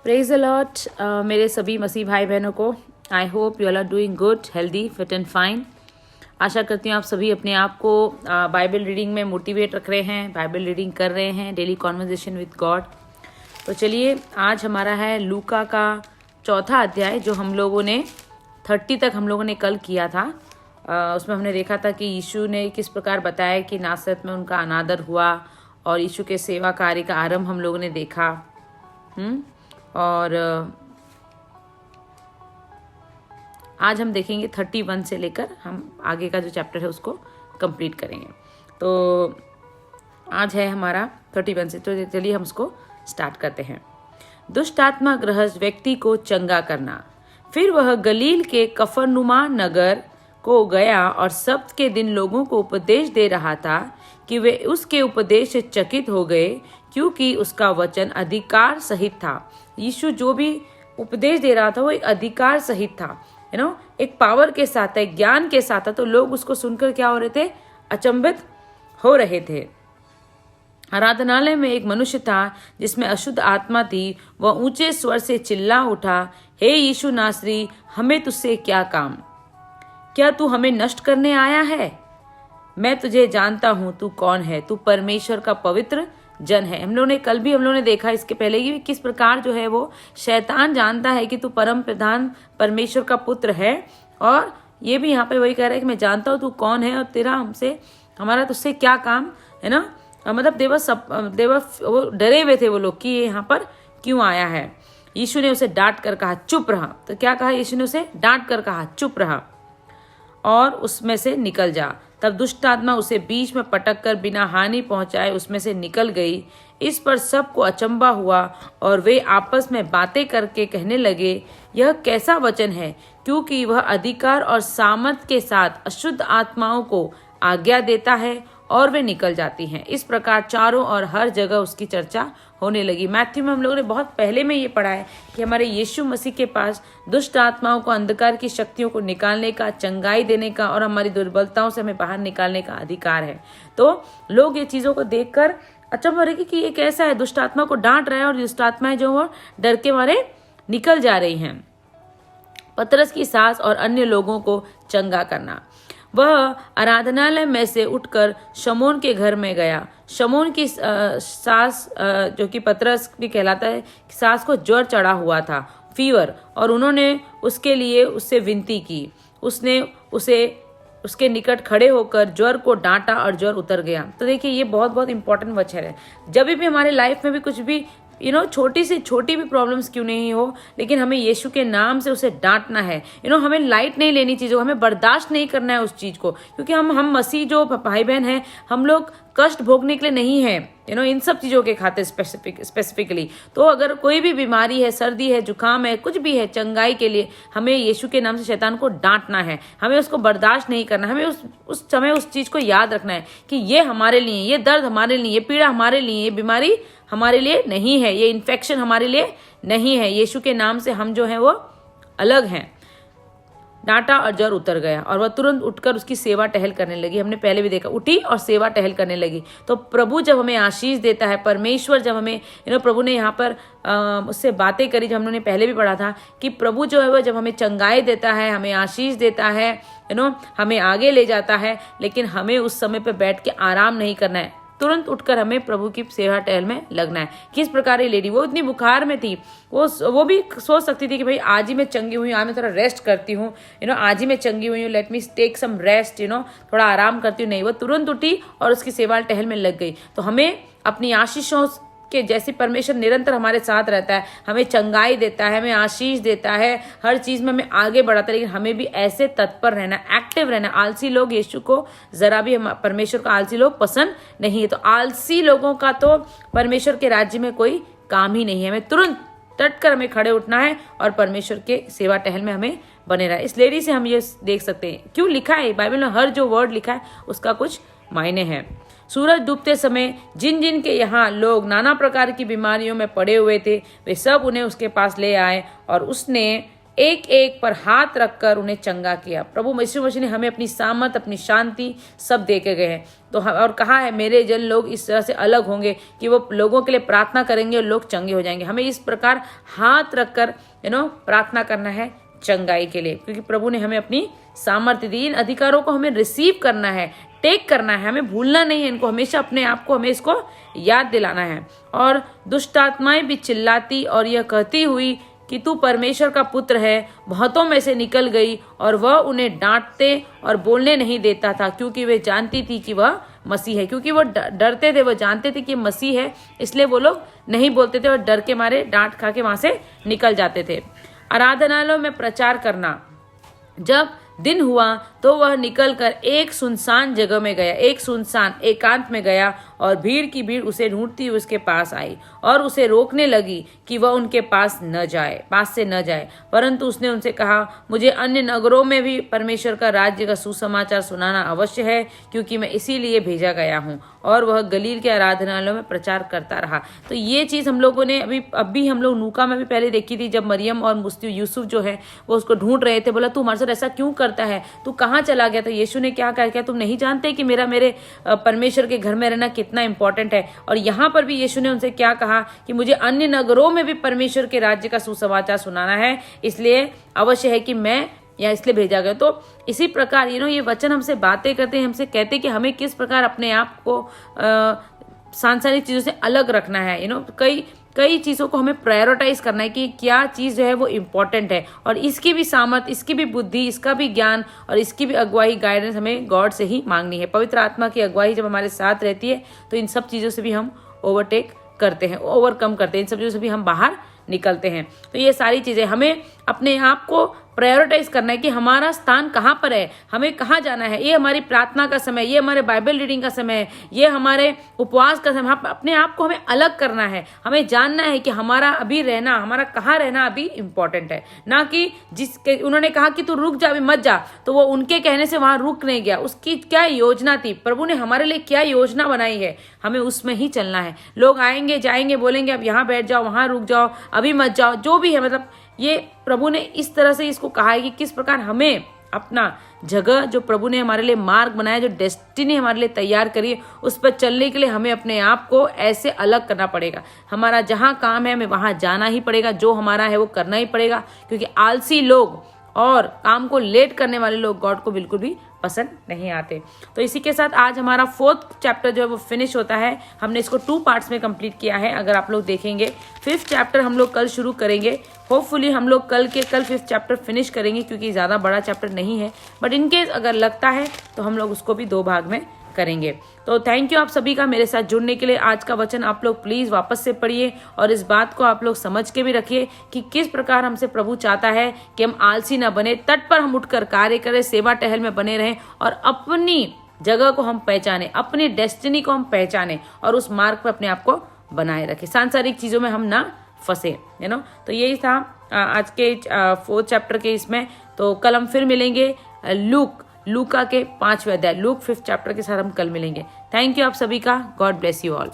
Praise the Lord मेरे सभी मसीह भाई बहनों को। I hope you all are doing good, healthy, fit and fine. आशा करती हूँ आप सभी अपने आप को बाइबल रीडिंग में मोटिवेट रख रहे हैं, बाइबल रीडिंग कर रहे हैं, डेली कॉन्वर्जेशन विद गॉड। तो चलिए, आज हमारा है लूका का चौथा अध्याय, जो हम लोगों ने 30 तक हम लोगों ने कल किया था। उसमें हमने देखा था कि यीशु ने किस प्रकार बताया कि नासरत में उनका अनादर हुआ और यीशु के सेवा कार्य का आरंभ हम लोगों ने देखा। और आज हम देखेंगे 31 से लेकर हम आगे का जो चैप्टर है उसको कंप्लीट करेंगे। तो आज है हमारा 31 से, तो चलिए हम उसको स्टार्ट करते हैं। दुष्ट आत्मा ग्रस्त व्यक्ति को चंगा करना। फिर वह गलील के कफरनुमा नगर को गया और सब्त के दिन लोगों को उपदेश दे रहा था कि वे उसके उपदेश से चकित हो गए, क्योंकि उसका वचन अधिकार सहित था। यीशु जो भी उपदेश दे रहा था वो एक अधिकार सहित था, एक पावर के साथ, एक ज्ञान के साथ था। तो लोग उसको सुनकर क्या हो रहे थे? अचंभित हो रहे थे। आराधनालय में एक मनुष्य था जिसमें अशुद्ध आत्मा थी। वह ऊंचे स्वर से चिल्ला उठा, हे यीशु नासरी, हमें तुझसे क्या काम? क्या तू हमें नष्ट करने आया है? मैं तुझे जानता हूं, तू कौन है। तू परमेश्वर का पवित्र जन है। हम लोगों ने कल भी देखा इसके पहले कि किस प्रकार जो है वो शैतान जानता है कि तू परम प्रधान परमेश्वर का पुत्र है। और ये भी यहाँ पे वही कह रहा है कि मैं जानता हूँ तू कौन है और तेरा हमारा तुझसे क्या काम है ना। मतलब वो डरे हुए थे वो लोग कि ये यहाँ पर क्यों आया है। यीशु ने उसे डांट कर कहा, चुप रहा। तो क्या कहा यीशु ने? उसे डांट कर कहा, चुप रहा और उसमें से निकल जा। तब दुष्ट आत्मा उसे बीच में पटक कर बिना हानि पहुंचाए उसमें से निकल गई। इस पर सबको अचंभा हुआ और वे आपस में बातें करके कहने लगे, यह कैसा वचन है, क्योंकि वह अधिकार और सामर्थ के साथ अशुद्ध आत्माओं को आज्ञा देता है और वे निकल जाती हैं। इस प्रकार चारों और हर जगह उसकी चर्चा होने लगी। मैथ्यू में हम लोगों ने बहुत पहले में ये पढ़ा है कि हमारे यीशु मसीह के पास दुष्ट आत्माओं को, अंधकार की शक्तियों को निकालने का, चंगाई देने का और हमारी दुर्बलताओं से हमें बाहर निकालने का अधिकार है। तो लोग ये चीजों को देखकर अचंभा रहे कि ये कैसा है, दुष्ट आत्मा को डांट रहा है और दुष्ट आत्माएं जो वो डर के मारे निकल जा रही हैं। पतरस की सास और अन्य लोगों को चंगा करना। वह आराधनालय में से उठकर शमौन के घर में गया। शमौन की सास, जो कि पतरस भी कहलाता है, सास को ज्वर चढ़ा हुआ था, फीवर, और उन्होंने उसके लिए उससे विनती की। उसने उसे उसके निकट खड़े होकर ज्वर को डांटा और ज्वर उतर गया। तो देखिए, ये बहुत बहुत इंपॉर्टेंट वचन है। जब भी हमारे लाइफ में भी कुछ भी छोटी से छोटी भी प्रॉब्लम्स क्यों नहीं हो, लेकिन हमें यीशु के नाम से उसे डांटना है। हमें लाइट नहीं लेनी चीज़ों, हमें बर्दाश्त नहीं करना है उस चीज़ को, क्योंकि हम मसीह जो भाई बहन हैं, हम लोग कष्ट भोगने के लिए नहीं है इन सब चीज़ों के खातिर स्पेसिफिकली। तो अगर कोई भी बीमारी है, सर्दी है, जुकाम है, कुछ भी है, चंगाई के लिए हमें यीशु के नाम से शैतान को डांटना है। हमें उसको बर्दाश्त नहीं करना, हमें उस समय उस चीज़ को याद रखना है कि ये हमारे लिए, ये दर्द हमारे लिए, ये पीड़ा हमारे लिए, ये बीमारी हमारे लिए नहीं है, ये इन्फेक्शन हमारे लिए नहीं है। यीशु के नाम से हम जो है वो अलग हैं। डांटा और ज्वर उतर गया और वह तुरंत उठकर उसकी सेवा टहल करने लगी। हमने पहले भी देखा, उठी और सेवा टहल करने लगी। तो प्रभु जब हमें आशीष देता है, परमेश्वर जब हमें प्रभु ने यहाँ पर उससे बातें करी, जो हम लोगों ने पहले भी पढ़ा था कि प्रभु जो है वह जब हमें चंगाई देता है, हमें आशीष देता है, हमें आगे ले जाता है, लेकिन हमें उस समय पर बैठ के आराम नहीं करना है। तुरंत उठकर हमें प्रभु की सेवा टहल में लगना है। किस प्रकार ये लेडी, वो इतनी बुखार में थी, वो भी सोच सकती थी कि भाई आज ही मैं चंगी हुई हूँ, आज मैं थोड़ा रेस्ट करती हूँ, आज ही मैं चंगी हुई हूँ, let me take some rest, थोड़ा आराम करती हूँ। नहीं, वो तुरंत उठी और उसकी सेवा टहल में लग गई। तो हमें अपनी आशीषों कि जैसे परमेश्वर निरंतर हमारे साथ रहता है, हमें चंगाई देता है, हमें आशीष देता है, हर चीज में हमें आगे बढ़ाता है, लेकिन हमें भी ऐसे तत्पर रहना, एक्टिव रहना। आलसी लोग यीशु को जरा भी, परमेश्वर को आलसी लोग पसंद नहीं है। तो आलसी लोगों का तो परमेश्वर के राज्य में कोई काम ही नहीं है। हमें तुरंत डटकर हमें खड़े उठना है और परमेश्वर के सेवा टहल में हमें बने रहा है। इस लेडी से हम ये देख सकते हैं, क्यों लिखा है बाइबल में, हर जो वर्ड लिखा है उसका कुछ मायने हैं। सूरज डूबते समय जिन जिन के यहाँ लोग नाना प्रकार की बीमारियों में पड़े हुए थे, वे सब उन्हें उसके पास ले आए और उसने एक एक पर हाथ रखकर उन्हें चंगा किया। प्रभु यीशु मसीह ने हमें अपनी सामर्थ, अपनी शांति सब दे के गए हैं। तो और कहा है मेरे जन लोग इस तरह से अलग होंगे कि वो लोगों के लिए प्रार्थना करेंगे और लोग चंगे हो जाएंगे। हमें इस प्रकार हाथ रखकर प्रार्थना करना है चंगाई के लिए, क्योंकि प्रभु ने हमें अपनी सामर्थ्य दी। इन अधिकारों को हमें रिसीव करना है, टेक करना है, हमें भूलना नहीं है इनको, हमेशा अपने आप को हमें इसको याद दिलाना है। और दुष्ट आत्माएं भी चिल्लाती और यह कहती हुई कि तू परमेश्वर का पुत्र है, बहुतों में से निकल गई, और वह उन्हें डांटते और बोलने नहीं देता था, क्योंकि वे जानती थी कि वह मसीह है। क्योंकि वो डरते थे, वो जानते थे कि मसीह है, इसलिए वो लोग नहीं बोलते थे और डर के मारे डांट खा के वहां से निकल जाते थे। आराधनालयों में प्रचार करना। जब दिन हुआ तो वह निकलकर एक सुनसान जगह में गया, एक सुनसान एकांत में गया, और भीड़ की भीड़ उसे ढूंढती हुई उसके पास आई और उसे रोकने लगी कि वह उनके पास से न जाए। परंतु उसने उनसे कहा, मुझे अन्य नगरों में भी परमेश्वर का राज्य का सुसमाचार सुनाना अवश्य है, क्योंकि मैं इसीलिए भेजा गया हूँ। और वह गलील के आराधनालयों में प्रचार करता रहा। तो ये चीज़ हम लोगों ने अभी हम लोग नूका में भी पहले देखी थी, जब मरियम और मुस्ती यूसुफ जो है वो उसको ढूंढ रहे थे। बोला, तू हमारे साथ ऐसा क्यों करता है, तू कहाँ चला गया? तो यीशु ने क्या कहा, तुम नहीं जानते कि मेरे परमेश्वर के घर में रहना कितना इंपॉर्टेंट है। और यहाँ पर भी यीशु ने उनसे क्या कहा कि मुझे अन्य नगरों में भी परमेश्वर के राज्य का सुसमाचार सुनाना है, इसलिए अवश्य है कि मैं या इसलिए भेजा गया। तो इसी प्रकार ये वचन हमसे बातें करते हैं, हमसे कहते हैं कि हमें किस प्रकार अपने आप को सांसारिक चीज़ों से अलग रखना है। कई चीज़ों को हमें प्रायोरिटाइज करना है कि क्या चीज़ जो है वो इम्पॉर्टेंट है, और इसकी भी सामर्थ, इसकी भी बुद्धि, इसका भी ज्ञान और इसकी भी अगुवाई, गाइडेंस हमें गॉड से ही मांगनी है। पवित्र आत्मा की अगुवाई जब हमारे साथ रहती है तो इन सब चीज़ों से भी हम ओवरकम करते हैं, इन सब चीज़ों से भी हम बाहर निकलते हैं। तो ये सारी चीज़ें हमें अपने आप को प्रायोरिटाइज करना है कि हमारा स्थान कहाँ पर है, हमें कहाँ जाना है। ये हमारी प्रार्थना का समय, ये हमारे बाइबल रीडिंग का समय है, ये हमारे उपवास का समय। अपने आप को हमें अलग करना है, हमें जानना है कि हमारा अभी रहना, हमारा कहाँ रहना अभी इम्पोर्टेंट है। ना कि उन्होंने कहा कि तू रुक जा, अभी मत जा, तो वो उनके कहने से वहां रुक नहीं गया। उसकी क्या योजना थी, प्रभु ने हमारे लिए क्या योजना बनाई है, हमें उसमें ही चलना है। लोग आएंगे जाएंगे, बोलेंगे अब यहाँ बैठ जाओ, वहां रुक जाओ, अभी मत जाओ, जो भी है, मतलब ये प्रभु ने इस तरह से इसको कहा है कि किस प्रकार हमें अपना जगह, जो प्रभु ने हमारे लिए मार्ग बनाया, जो डेस्टिनी हमारे लिए तैयार करी है, उस पर चलने के लिए हमें अपने आप को ऐसे अलग करना पड़ेगा। हमारा जहाँ काम है हमें वहाँ जाना ही पड़ेगा, जो हमारा है वो करना ही पड़ेगा, क्योंकि आलसी लोग और काम को लेट करने वाले लोग गॉड को बिल्कुल भी पसंद नहीं आते। तो इसी के साथ आज हमारा 4th चैप्टर जो है वो फिनिश होता है। हमने इसको 2 पार्ट्स में कंप्लीट किया है। अगर आप लोग देखेंगे 5th चैप्टर हम लोग कल शुरू करेंगे। होपफुली हम लोग कल 5th चैप्टर फिनिश करेंगे, क्योंकि ज़्यादा बड़ा चैप्टर नहीं है, बट इनकेस अगर लगता है तो हम लोग उसको भी 2 भाग में करेंगे। तो थैंक यू आप सभी का मेरे साथ जुड़ने के लिए। आज का वचन आप लोग प्लीज वापस से पढ़िए और इस बात को आप लोग समझ के भी रखिए कि किस प्रकार हमसे प्रभु चाहता है कि हम आलसी न बने, तट पर हम उठकर कार्य करें, सेवा टहल में बने रहें और अपनी जगह को हम पहचाने, अपनी डेस्टिनी को हम पहचाने और उस मार्ग पर अपने आप को बनाए रखें, सांसारिक चीजों में हम ना फंसे। तो यही था आज के 4th चैप्टर के इसमें। तो कल हम फिर मिलेंगे लूका के 5वें अध्याय, लूक 5th चैप्टर के साथ हम कल मिलेंगे। थैंक यू आप सभी का। God bless you all.